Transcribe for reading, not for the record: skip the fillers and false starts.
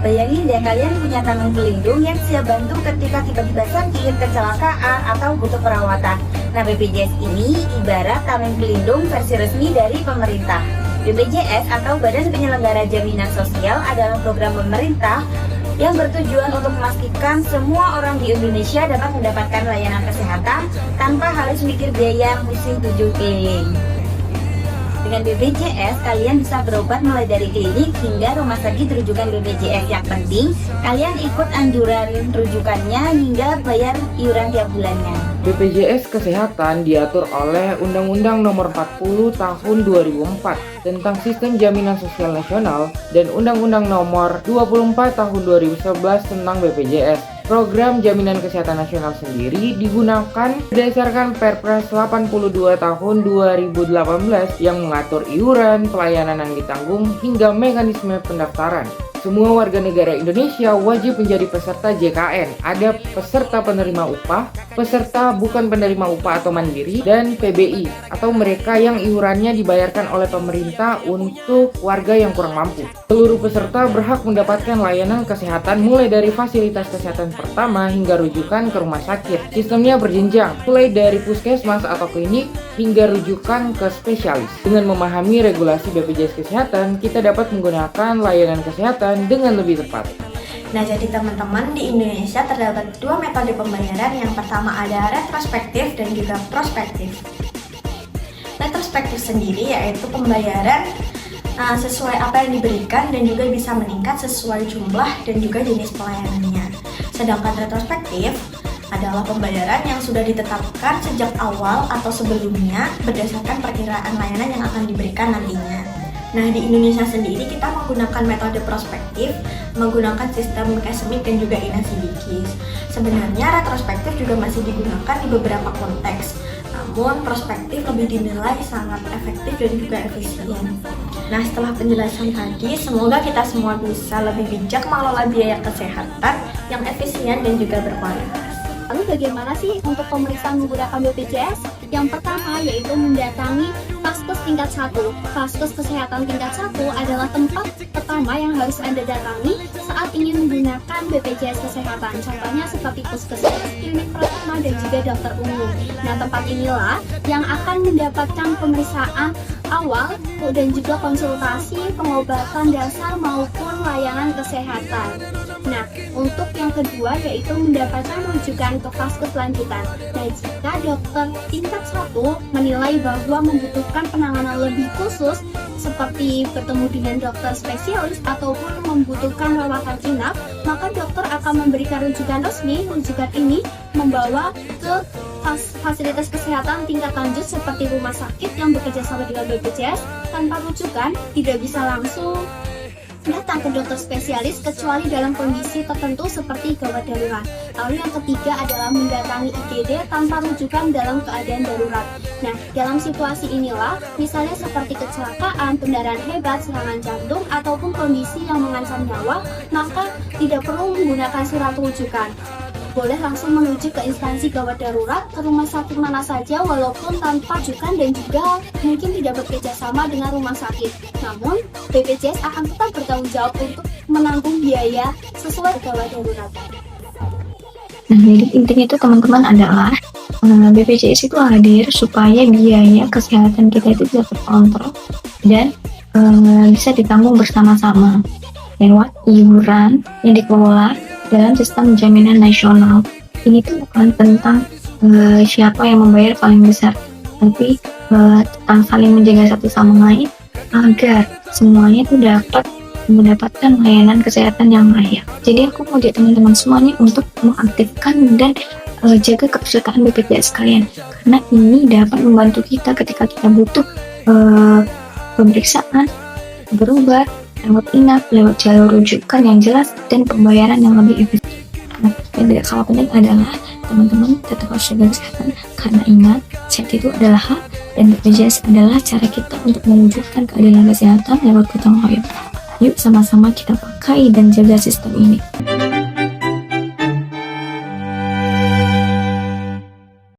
Bayangin deh kalian punya tangan pelindung yang siap bantu ketika tiba-tiba sakit, kecelakaan, atau butuh perawatan. Nah, BPJS ini ibarat tameng pelindung versi resmi dari pemerintah. BPJS atau Badan Penyelenggara Jaminan Sosial adalah program pemerintah yang bertujuan untuk memastikan semua orang di Indonesia dapat mendapatkan layanan kesehatan tanpa harus mikir biaya pusing 7 keliling. Dengan BPJS, kalian bisa berobat mulai dari klinik hingga rumah sakit rujukan BPJS. Yang penting, kalian ikut anjuran rujukannya hingga bayar iuran tiap bulannya. BPJS Kesehatan diatur oleh Undang-Undang Nomor 40 Tahun 2004 tentang Sistem Jaminan Sosial Nasional dan Undang-Undang Nomor 24 Tahun 2011 tentang BPJS. Program Jaminan Kesehatan Nasional sendiri digunakan berdasarkan Perpres 82 Tahun 2018 yang mengatur iuran, pelayanan yang ditanggung, hingga mekanisme pendaftaran. Semua warga negara Indonesia wajib menjadi peserta JKN. Ada peserta penerima upah, peserta bukan penerima upah atau mandiri, dan PBI atau mereka yang iurannya dibayarkan oleh pemerintah untuk warga yang kurang mampu. Seluruh peserta berhak mendapatkan layanan kesehatan mulai dari fasilitas kesehatan pertama hingga rujukan ke rumah sakit. Sistemnya berjenjang, mulai dari puskesmas atau klinik hingga rujukan ke spesialis. Dengan memahami regulasi BPJS Kesehatan, kita dapat menggunakan layanan kesehatan dengan lebih tepat. Nah, jadi teman-teman, di Indonesia terdapat dua metode pembayaran. Yang pertama ada retrospektif dan juga prospektif. Retrospektif sendiri yaitu pembayaran sesuai apa yang diberikan dan juga bisa meningkat sesuai jumlah dan juga jenis pelayanannya. Sedangkan retrospektif adalah pembayaran yang sudah ditetapkan sejak awal atau sebelumnya berdasarkan perkiraan layanan yang akan diberikan nantinya. Nah, di Indonesia sendiri kita menggunakan metode prospektif, menggunakan sistem Casemik dan juga Inasibikis. Sebenarnya retrospektif juga masih digunakan di beberapa konteks, namun prospektif lebih dinilai sangat efektif dan juga efisien. Nah, setelah penjelasan tadi, semoga kita semua bisa lebih bijak mengelola biaya kesehatan yang efisien dan juga berkualitas. Lalu bagaimana sih untuk pemeriksaan menggunakan BPJS? Yang pertama yaitu mendatangi Vaskes tingkat 1. Vaskes kesehatan tingkat 1 adalah tempat pertama yang harus Anda datangi saat ingin menggunakan BPJS Kesehatan. Contohnya seperti puskesmas, klinik pratama, dan juga dokter umum. Nah, tempat inilah yang akan mendapatkan pemeriksaan awal dan juga konsultasi, pengobatan dasar maupun layanan kesehatan. Nah, untuk yang kedua yaitu mendapatkan rujukan untuk vaskes lanjutan. Nah, jika dokter tingkat 1 menilai bahwa membutuhkan penanganan lebih khusus seperti bertemu dengan dokter spesialis ataupun membutuhkan rawatan inap, maka dokter akan memberikan rujukan resmi. Rujukan ini membawa ke fasilitas kesehatan tingkat lanjut seperti rumah sakit yang bekerja sama dengan BPJS. Tanpa rujukan tidak bisa langsung datang ke dokter spesialis kecuali dalam kondisi tertentu seperti gawat darurat. Lalu yang ketiga adalah mendatangi IGD tanpa rujukan dalam keadaan darurat. Nah, dalam situasi inilah, misalnya seperti kecelakaan, pendarahan hebat, serangan jantung, ataupun kondisi yang mengancam nyawa, maka tidak perlu menggunakan surat rujukan. Boleh langsung menuju ke instansi gawat darurat, ke rumah sakit mana saja walaupun tanpa rujukan dan juga mungkin tidak bekerja sama dengan rumah sakit. Namun, BPJS akan tetap bertanggung jawab untuk menanggung biaya sesuai gawat darurat. Nah, jadi intinya itu teman-teman adalah BPJS itu hadir supaya biaya kesehatan kita itu bisa terkontrol dan bisa ditanggung bersama-sama lewat iuran yang dikelola dalam sistem jaminan nasional. Ini tuh bukan tentang siapa yang membayar paling besar, tapi tentang saling menjaga satu sama lain agar semuanya tuh dapat mendapatkan layanan kesehatan yang layak. Jadi aku mau ajak teman-teman semuanya untuk mengaktifkan dan jaga kepesertaan BPJS kalian, karena ini dapat membantu kita ketika kita butuh pemeriksaan, berobat, lewat inap, lewat jalur rujukan yang jelas, dan pembayaran yang lebih efisien. Nah, yang tidak kalah penting adalah teman-teman tetap harus jaga kesehatan, karena ingat, sehat itu adalah hak, dan BPJS adalah cara kita untuk mewujudkan keadilan kesehatan lewat gotong royong. Yuk sama-sama kita pakai dan jaga sistem ini.